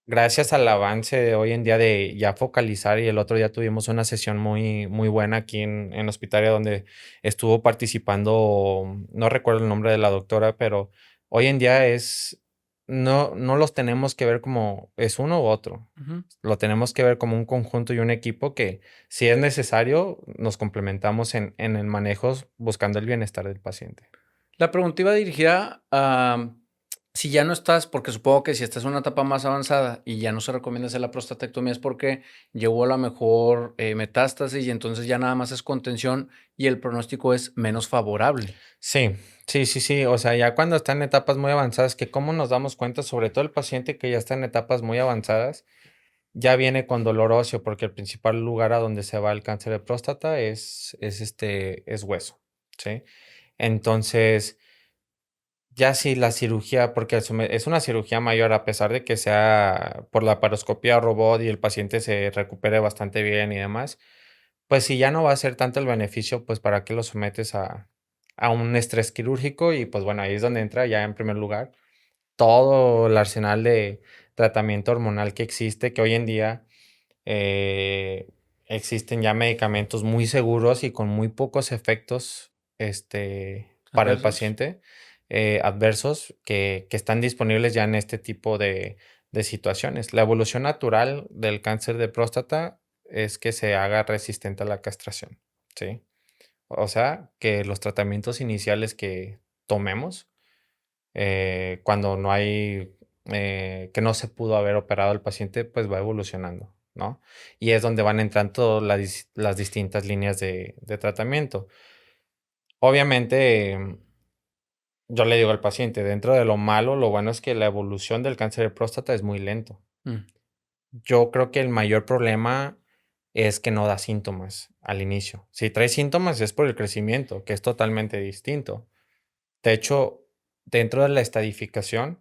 gracias al avance de hoy en día de ya focalizar, y el otro día tuvimos una sesión muy, muy buena aquí en Hospitalia donde estuvo participando, no recuerdo el nombre de la doctora, pero hoy en día no los tenemos que ver como es uno u otro. Ujú. Lo tenemos que ver como un conjunto y un equipo que, si es necesario, nos complementamos en el manejo buscando el bienestar del paciente. La pregunta iba dirigida a si ya no estás, porque supongo que si estás en una etapa más avanzada y ya no se recomienda hacer la prostatectomía es porque llevó a la mejor metástasis y entonces ya nada más es contención y el pronóstico es menos favorable. Sí, sí. O sea, ya cuando está en etapas muy avanzadas, que cómo nos damos cuenta, sobre todo el paciente que ya está en etapas muy avanzadas, ya viene con dolor óseo, porque el principal lugar a donde se va el cáncer de próstata es hueso, ¿sí? Entonces, ya si la cirugía, porque es una cirugía mayor, a pesar de que sea por la paroscopía robot y el paciente se recupere bastante bien y demás, pues si ya no va a ser tanto el beneficio, pues para qué lo sometes a un estrés quirúrgico y pues bueno, ahí es donde entra ya en primer lugar todo el arsenal de tratamiento hormonal que existe, que hoy en día eh, existen ya medicamentos muy seguros y con muy pocos efectos para el Adversos. paciente adversos que están disponibles ya en este tipo de situaciones. La evolución natural del cáncer de próstata es que se haga resistente a la castración, ¿sí? O sea, que los tratamientos iniciales que tomemos cuando no hay, que no se pudo haber operado el paciente, pues va evolucionando, ¿no? Y es donde van entrando las distintas líneas de tratamiento. Obviamente, yo le digo al paciente, dentro de lo malo, lo bueno es que la evolución del cáncer de próstata es muy lento. Mm, Yo creo que el mayor problema es que no da síntomas al inicio. Si trae síntomas es por el crecimiento, que es totalmente distinto. De hecho, dentro de la estadificación,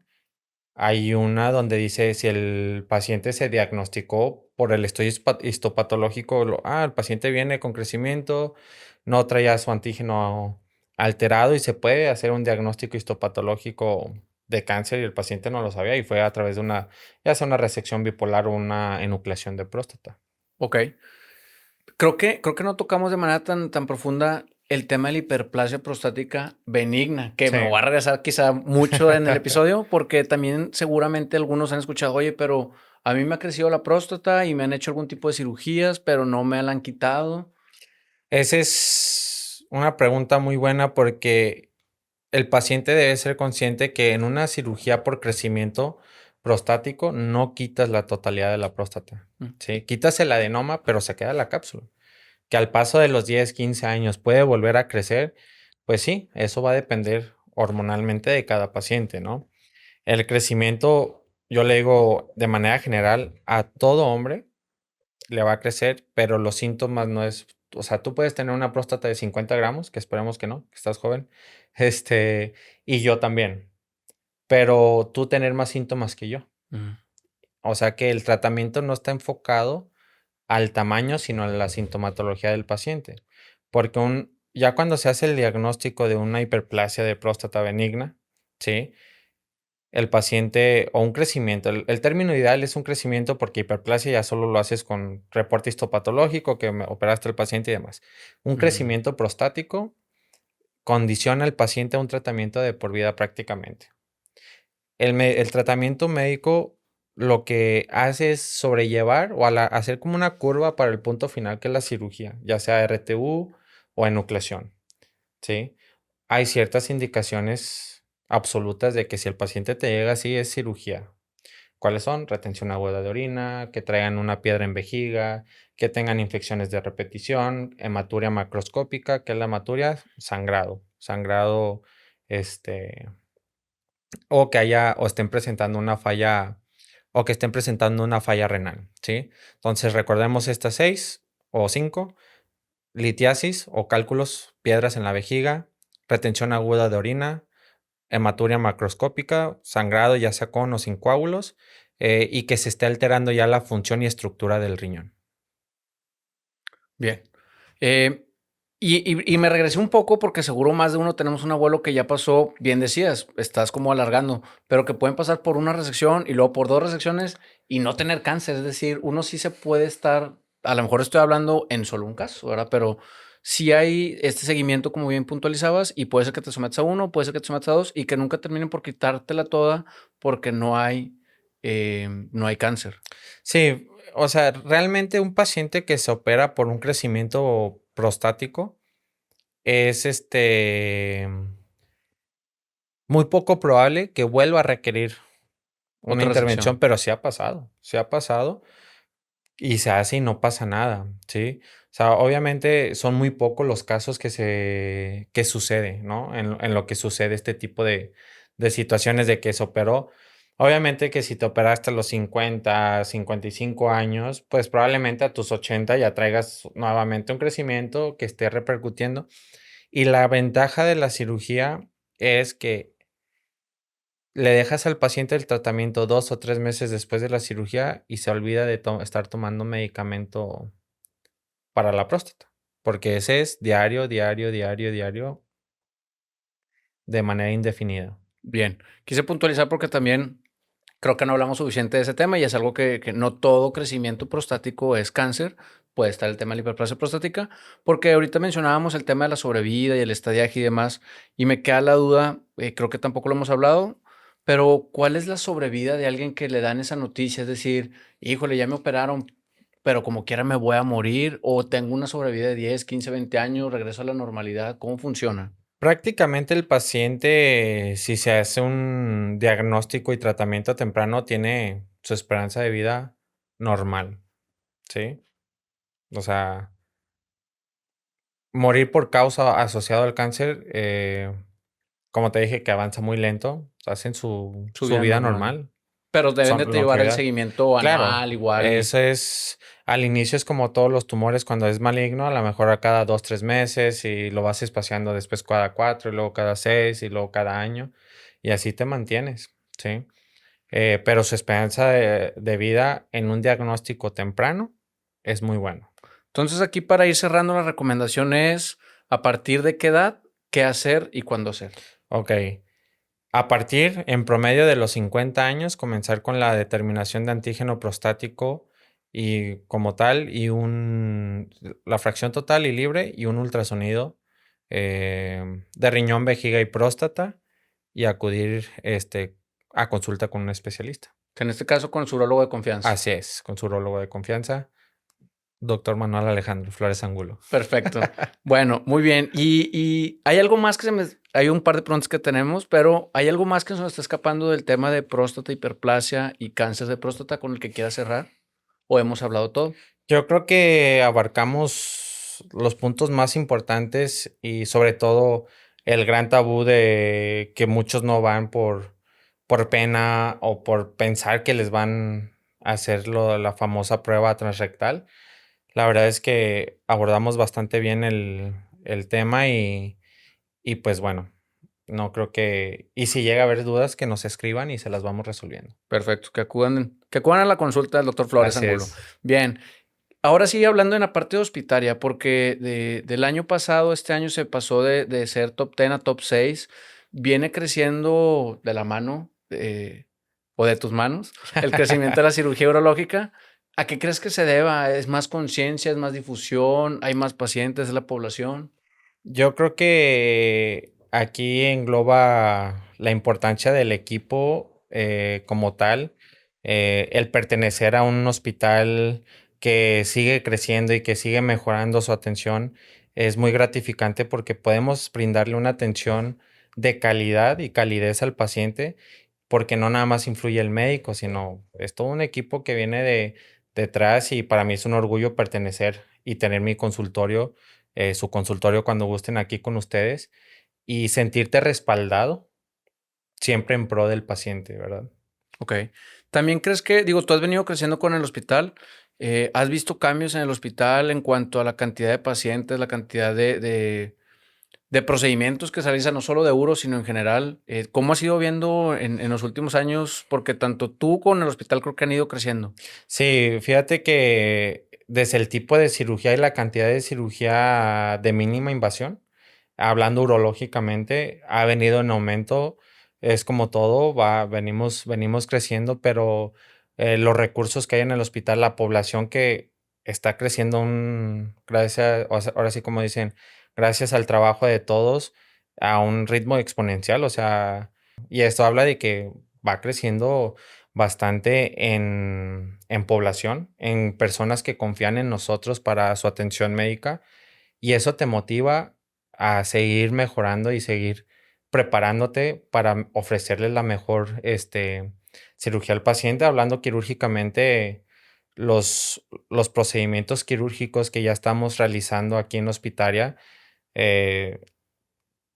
hay una donde dice si el paciente se diagnosticó por el estudio histopatológico, el paciente viene con crecimiento, no traía su antígeno alterado y se puede hacer un diagnóstico histopatológico de cáncer y el paciente no lo sabía y fue a través de una, ya sea una resección bipolar o una enucleación de próstata. ok. Creo que no tocamos de manera tan profunda el tema de la hiperplasia prostática benigna, que Sí. me voy a regresar quizá mucho en el episodio, porque también seguramente algunos han escuchado, oye, pero a mí me ha crecido la próstata y me han hecho algún tipo de cirugías, pero no me la han quitado. Esa es una pregunta muy buena porque el paciente debe ser consciente que en una cirugía por crecimiento prostático no quitas la totalidad de la próstata, Mm, ¿sí? Quitas el adenoma, pero se queda la cápsula. Que al paso de los 10, 15 años puede volver a crecer, pues sí, eso va a depender hormonalmente de cada paciente, ¿no? El crecimiento, yo le digo de manera general, a todo hombre le va a crecer, pero los síntomas no es, o sea, tú puedes tener una próstata de 50 gramos, que esperemos que no, que estás joven, y yo también, pero tú tener más síntomas que yo. mm, O sea que el tratamiento no está enfocado al tamaño, sino a la sintomatología del paciente. Porque ya cuando se hace el diagnóstico de una hiperplasia de próstata benigna, ¿sí? El paciente o un crecimiento. El término ideal es un crecimiento porque hiperplasia ya solo lo haces con reporte histopatológico, que operaste al paciente y demás. Un mm, crecimiento prostático condiciona al paciente a un tratamiento de por vida prácticamente. El tratamiento médico lo que hace es sobrellevar o hacer como una curva para el punto final que es la cirugía, ya sea RTU o enucleación, ¿sí? Hay ciertas indicaciones absolutas de que si el paciente te llega así es cirugía. ¿Cuáles son? Retención aguda de orina, que traigan una piedra en vejiga, que tengan infecciones de repetición, hematuria macroscópica, que es la hematuria, sangrado, este, o que haya, o estén presentando una falla, o que estén presentando una falla renal, ¿sí? Entonces recordemos estas 6 o 5: litiasis o cálculos, piedras en la vejiga, retención aguda de orina, hematuria macroscópica, sangrado ya sea con o sin coágulos, y que se esté alterando ya la función y estructura del riñón. bien. Eh, y me regresé un poco porque seguro más de uno tenemos un abuelo que ya pasó, bien decías, estás como alargando, pero que pueden pasar por una resección y luego por dos resecciones y no tener cáncer. Es decir, uno sí se puede estar, a lo mejor estoy hablando en solo un caso, ¿verdad? Pero sí hay este seguimiento, como bien puntualizabas, y puede ser que te sometas a uno, puede ser que te sometas a dos, y que nunca terminen por quitártela toda porque no hay cáncer. Sí, o sea, realmente un paciente que se opera por un crecimiento prostático es muy poco probable que vuelva a requerir una Otra intervención, resección. pero sí ha pasado y se hace y no pasa nada, ¿sí? O sea, obviamente son muy pocos los casos que sucede, ¿no? En lo que sucede este tipo de situaciones de que se operó. Obviamente que si te operaste a los 50, 55 años, pues probablemente a tus 80 ya traigas nuevamente un crecimiento que esté repercutiendo. Y la ventaja de la cirugía es que le dejas al paciente el tratamiento 2 o 3 meses después de la cirugía y se olvida de estar tomando medicamento para la próstata, porque ese es diario, diario, diario, diario, de manera indefinida. Bien, quise puntualizar porque también creo que no hablamos suficiente de ese tema y es algo que no todo crecimiento prostático es cáncer. Puede estar el tema de la hiperplasia prostática, porque ahorita mencionábamos el tema de la sobrevida y el estadiaje y demás, y me queda la duda, creo que tampoco lo hemos hablado, pero ¿cuál es la sobrevida de alguien que le dan esa noticia? Es decir, híjole, ya me operaron, pero como quiera me voy a morir, o tengo una sobrevida de 10, 15, 20 años, regreso a la normalidad. ¿Cómo funciona? Prácticamente el paciente, si se hace un diagnóstico y tratamiento temprano, tiene su esperanza de vida normal, ¿sí? O sea, morir por causa asociado al cáncer, como te dije, que avanza muy lento, hacen Su su vida vida normal. normal, Pero deben de son llevar el longevidad. seguimiento Claro, anual igual. eso es, al inicio es como todos los tumores cuando es maligno, a lo mejor a cada 2, 3 meses y lo vas espaciando después cada 4 y luego cada 6 y luego cada año y así te mantienes, ¿sí? Pero su esperanza de vida en un diagnóstico temprano es muy bueno. Entonces, aquí para ir cerrando, la recomendación es a partir de qué edad, qué hacer y cuándo hacer. Ok, a partir en promedio de los 50 años, comenzar con la determinación de antígeno prostático y como tal, la fracción total y libre y un ultrasonido de riñón, vejiga y próstata y acudir a consulta con un especialista. Que en este caso con su urólogo de confianza. Así es, con su urologo de confianza, doctor Manuel Alejandro Flores Angulo. Perfecto. Bueno, muy bien. Y hay algo más hay un par de preguntas que tenemos, pero ¿hay algo más que se nos está escapando del tema de próstata, hiperplasia y cáncer de próstata con el que quiera cerrar? ¿O hemos hablado todo? Yo creo que abarcamos los puntos más importantes y sobre todo el gran tabú de que muchos no van por pena o por pensar que les van a hacer la famosa prueba transrectal. La verdad es que abordamos bastante bien el tema y pues bueno, no creo que... Y si llega a haber dudas, que nos escriban y se las vamos resolviendo. Perfecto. Que acudan a la consulta del doctor Flores Así Angulo. es. Bien. Ahora sí, hablando en la parte hospitaria, porque del año pasado, este año se pasó de ser top 10 a top 6, viene creciendo de la mano o de tus manos el crecimiento de la cirugía urológica. ¿A qué crees que se deba? ¿Es más conciencia, es más difusión, hay más pacientes de la población? Yo creo que aquí engloba la importancia del equipo como tal, el pertenecer a un hospital que sigue creciendo y que sigue mejorando su atención es muy gratificante porque podemos brindarle una atención de calidad y calidez al paciente porque no nada más influye el médico, sino es todo un equipo que viene detrás y para mí es un orgullo pertenecer y tener mi consultorio su consultorio cuando gusten aquí con ustedes y sentirte respaldado siempre en pro del paciente, ¿verdad? Ok. ¿También crees que, digo, tú has venido creciendo con el hospital? ¿Has visto cambios en el hospital en cuanto a la cantidad de pacientes, la cantidad de procedimientos que se realizan, no solo de uro, sino en general? ¿Cómo has ido viendo en los últimos años? Porque tanto tú con el hospital creo que han ido creciendo. Sí, fíjate que desde el tipo de cirugía y la cantidad de cirugía de mínima invasión, hablando urológicamente, ha venido en aumento. Es como todo, venimos creciendo, pero los recursos que hay en el hospital, la población que está creciendo gracias, o sea, ahora sí como dicen, gracias al trabajo de todos a un ritmo exponencial, o sea, y esto habla de que va creciendo bastante en población, en personas que confían en nosotros para su atención médica, y eso te motiva a seguir mejorando y seguir preparándote para ofrecerle la mejor, cirugía al paciente. Hablando quirúrgicamente, los procedimientos quirúrgicos que ya estamos realizando aquí en Hospitaria, eh,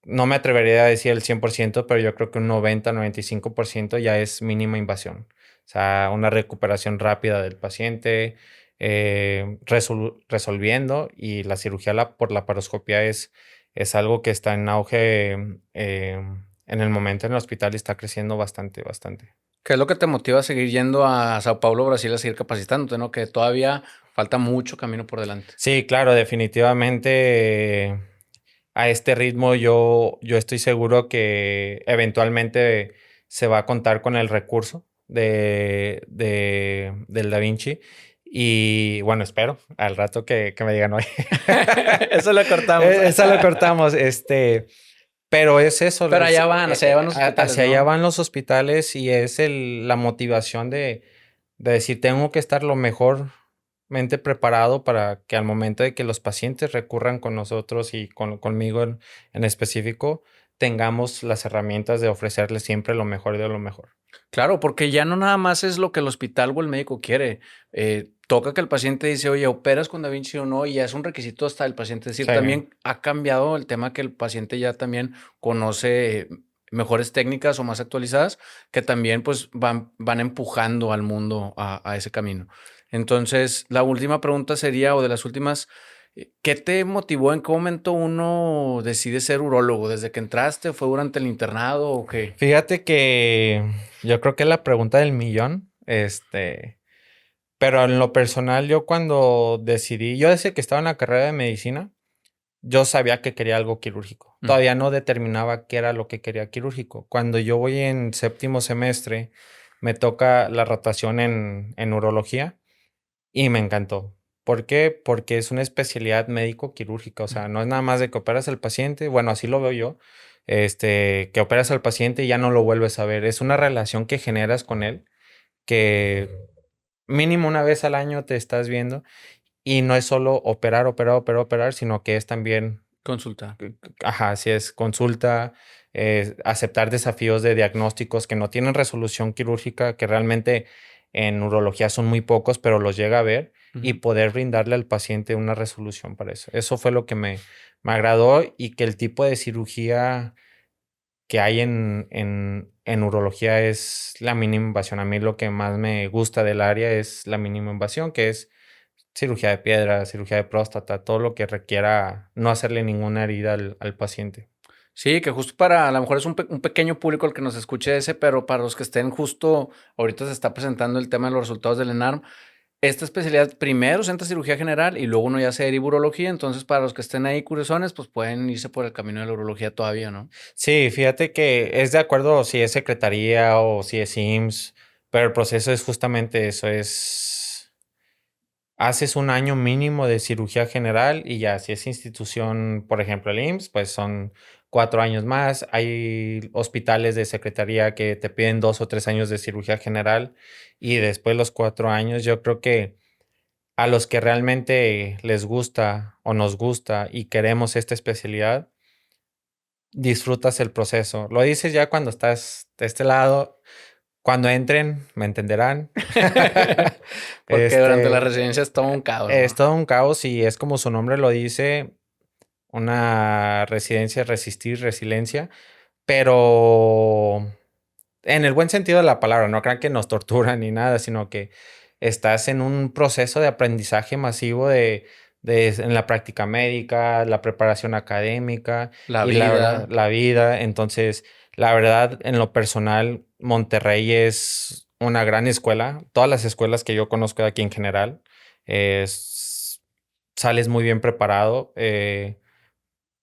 no me atrevería a decir el 100%, pero yo creo que un 90-95% ya es mínima invasión. O sea, una recuperación rápida del paciente, resolviendo, y la cirugía por laparoscopia es algo que está en auge en el momento en el hospital y está creciendo bastante, bastante. ¿Qué es lo que te motiva a seguir yendo a Sao Paulo, Brasil, a seguir capacitándote, no? Que todavía falta mucho camino por delante. Sí, claro, definitivamente a este ritmo yo estoy seguro que eventualmente se va a contar con el recurso del Da Vinci. Y bueno, espero al rato que me digan, oye, Eso lo cortamos. eso lo cortamos, pero es eso, Pero allá van, hacia allá van los hospitales, hacia allá ¿no? van los hospitales y es la motivación de decir, tengo que estar lo mejormente preparado para que al momento de que los pacientes recurran con nosotros y conmigo en específico, tengamos las herramientas de ofrecerles siempre lo mejor de lo mejor. Claro, porque ya no nada más es lo que el hospital o el médico quiere. Toca que el paciente dice, oye, ¿operas con Da Vinci o no? Y ya es un requisito hasta el paciente. Es decir, Sí, también ha cambiado el tema que el paciente ya también conoce mejores técnicas o más actualizadas que también pues van empujando al mundo a ese camino. Entonces, la última pregunta sería, o de las últimas, ¿qué te motivó? ¿En qué momento uno decide ser urólogo? ¿Desde que entraste? ¿Fue durante el internado o qué? fíjate que yo creo que es la pregunta del millón, pero en lo personal yo cuando decidí, yo desde que estaba en la carrera de medicina, yo sabía que quería algo quirúrgico. Mm. Todavía no determinaba qué era lo que quería quirúrgico. Cuando yo voy en séptimo semestre, me toca la rotación en urología y me encantó. ¿Por qué? Porque es una especialidad médico-quirúrgica. O sea, no es nada más de que operas al paciente. Bueno, así lo veo yo. Que operas al paciente y ya no lo vuelves a ver. Es una relación que generas con él, que mínimo una vez al año te estás viendo. Y no es solo operar, operar, operar, operar, sino que es también, Consulta. ajá, así es, consulta, aceptar desafíos de diagnósticos que no tienen resolución quirúrgica, que realmente en urología son muy pocos, pero los llega a ver, y Ujú. poder brindarle al paciente una resolución para eso. Eso fue lo que me agradó, y que el tipo de cirugía que hay en urología es la mínima invasión. A mí lo que más me gusta del área es la mínima invasión, que es cirugía de piedra, cirugía de próstata, todo lo que requiera no hacerle ninguna herida al paciente. Sí, que justo para, a lo mejor es un pequeño público el que nos escuche ese, pero para los que estén justo, ahorita se está presentando el tema de los resultados del ENARM, esta especialidad primero se entra cirugía general y luego uno ya se deriva urología, entonces para los que estén ahí curiosones, pues pueden irse por el camino de la urología todavía, ¿no? Sí, fíjate que es de acuerdo si es secretaría o si es IMSS, pero el proceso es justamente eso, haces un año mínimo de cirugía general y ya si es institución, por ejemplo, el IMSS, pues son 4 años más. Hay hospitales de secretaría que te piden 2 o 3 años de cirugía general y después los 4 años. Yo creo que a los que realmente les gusta o nos gusta y queremos esta especialidad, disfrutas el proceso. Lo dices ya cuando estás de este lado. Cuando entren, me entenderán. Porque durante la Este, residencia es todo un caos, es ¿no? todo un caos y es como su nombre lo dice, una residencia, resistir, resiliencia, pero en el buen sentido de la palabra, no crean que nos torturan ni nada, sino que estás en un proceso de aprendizaje masivo en la práctica médica, la preparación académica La y la verdad, vida. la vida. Entonces, la verdad, en lo personal, Monterrey es una gran escuela. Todas las escuelas que yo conozco de aquí en general, es- sales muy bien preparado.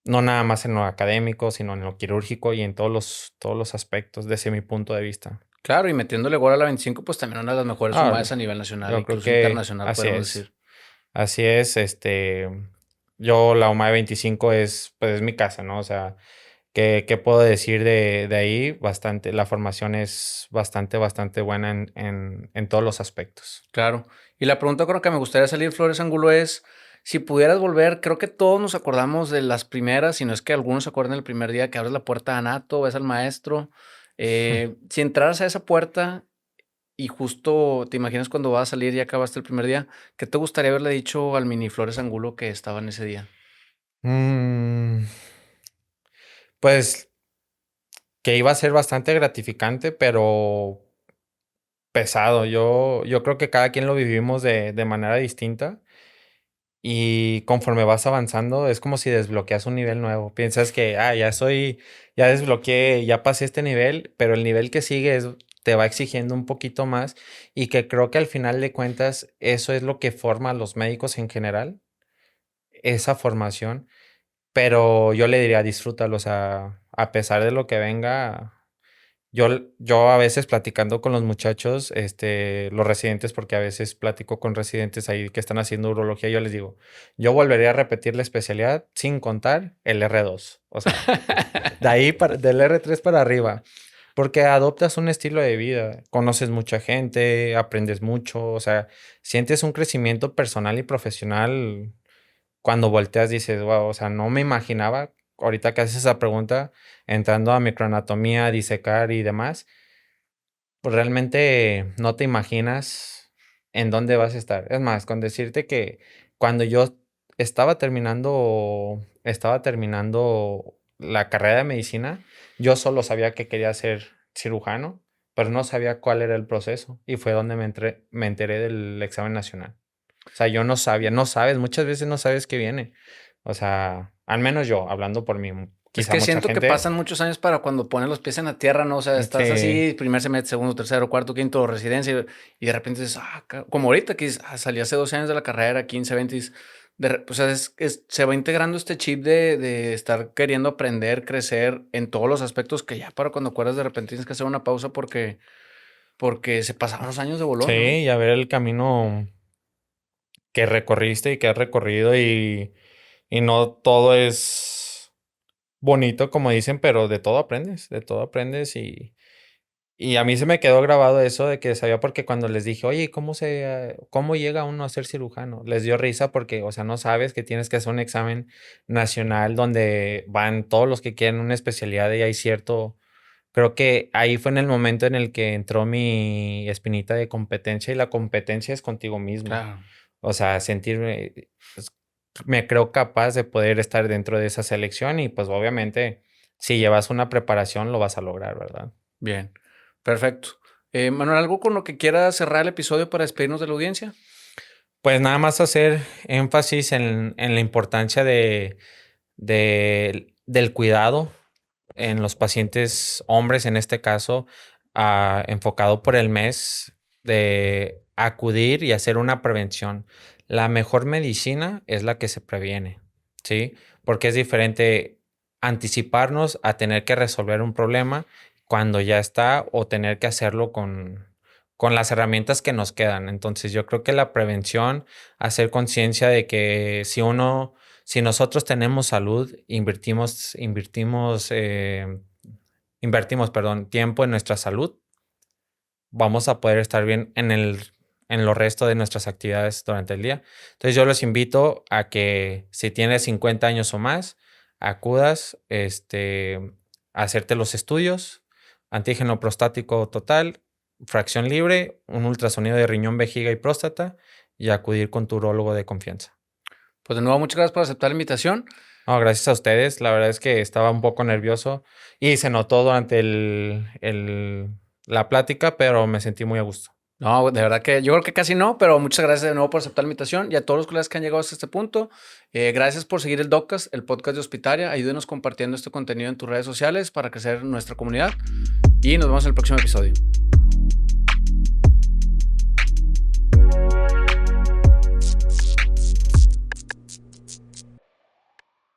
No nada más en lo académico, sino en lo quirúrgico y en todos los aspectos desde mi punto de vista. Claro, y metiéndole gol a la 25, pues también una de las mejores Ah, unidades a nivel nacional, yo creo incluso que internacional, así podemos es. decir. Así es, yo la UMA de 25 es, pues, es mi casa, ¿no? O sea, ¿qué puedo decir de ahí? Bastante, la formación es bastante, bastante buena en todos los aspectos. Claro. Y la pregunta con la que me gustaría salir, Flores Angulo, es si pudieras volver, creo que todos nos acordamos de las primeras, si no es que algunos se acuerdan del primer día que abres la puerta de Anato, ves al maestro. Si entraras a esa puerta y justo te imaginas cuando vas a salir y acabaste el primer día, ¿qué te gustaría haberle dicho al mini Flores Angulo que estaba en ese día? Mm, pues que iba a ser bastante gratificante, pero pesado. Yo creo que cada quien lo vivimos de manera distinta. Y conforme vas avanzando, es como si desbloqueas un nivel nuevo. Piensas que, ya desbloqueé, ya pasé este nivel, pero el nivel que sigue te va exigiendo un poquito más y que creo que al final de cuentas eso es lo que forma a los médicos en general, esa formación. Pero yo le diría, disfrútalo, o sea, a pesar de lo que venga. Yo a veces platicando con los muchachos, los residentes, porque a veces platico con residentes ahí que están haciendo urología, yo les digo, yo volvería a repetir la especialidad sin contar el R2, o sea, del R3 para arriba, porque adoptas un estilo de vida, conoces mucha gente, aprendes mucho, o sea, sientes un crecimiento personal y profesional cuando volteas dices, wow, o sea, no me imaginaba, ahorita que haces esa pregunta, entrando a microanatomía, disecar y demás, pues realmente no te imaginas en dónde vas a estar. Es más, con decirte que cuando yo estaba terminando la carrera de medicina, yo solo sabía que quería ser cirujano, pero no sabía cuál era el proceso y fue donde me enteré del examen nacional. O sea, yo no sabía, no sabes, muchas veces no sabes qué viene. O sea, al menos yo, hablando por mí, Es quizá que mucha siento que gente, pasan muchos años para cuando pones los pies en la tierra, ¿no? O sea, estás sí, así, primer semestre, segundo, tercero, cuarto, quinto, residencia, y de repente dices, como ahorita que salí hace 12 años de la carrera, 15, 20, o sea, se va integrando este chip de estar queriendo aprender, crecer en todos los aspectos que ya para cuando acuerdas de repente tienes que hacer una pausa porque se pasaron los años de sí, bolón, ¿no? y a ver el camino que recorriste y que has recorrido y no todo es bonito como dicen, pero de todo aprendes y a mí se me quedó grabado eso de que sabía porque cuando les dije, oye, ¿cómo llega uno a ser cirujano? Les dio risa porque, o sea, no sabes que tienes que hacer un examen nacional donde van todos los que quieren una especialidad y hay cierto, creo que ahí fue en el momento en el que entró mi espinita de competencia y la competencia es contigo mismo. Claro, O sea, sentirme, pues, me creo capaz de poder estar dentro de esa selección y pues obviamente si llevas una preparación lo vas a lograr, ¿verdad? bien, perfecto. Manuel, ¿algo con lo que quiera cerrar el episodio para despedirnos de la audiencia? Pues nada más hacer énfasis en la importancia del cuidado en los pacientes hombres, en este caso, enfocado por el mes, de acudir y hacer una prevención. La mejor medicina es la que se previene, ¿sí? Porque es diferente anticiparnos a tener que resolver un problema cuando ya está o tener que hacerlo con las herramientas que nos quedan. Entonces, yo creo que la prevención, hacer conciencia de que si nosotros tenemos salud, invertimos, perdón, tiempo en nuestra salud, vamos a poder estar bien en lo resto de nuestras actividades durante el día. Entonces, yo les invito a que si tienes 50 años o más, acudas, a hacerte los estudios, antígeno prostático total, fracción libre, un ultrasonido de riñón, vejiga y próstata y acudir con tu urólogo de confianza. Pues de nuevo, muchas gracias por aceptar la invitación. No, gracias a ustedes. La verdad es que estaba un poco nervioso y se notó durante la plática, pero me sentí muy a gusto. No, de verdad que yo creo que casi no, pero muchas gracias de nuevo por aceptar la invitación y a todos los colegas que han llegado hasta este punto. Gracias por seguir el Doccast, el podcast de Hospitaria. Ayúdenos compartiendo este contenido en tus redes sociales para crecer nuestra comunidad y nos vemos en el próximo episodio.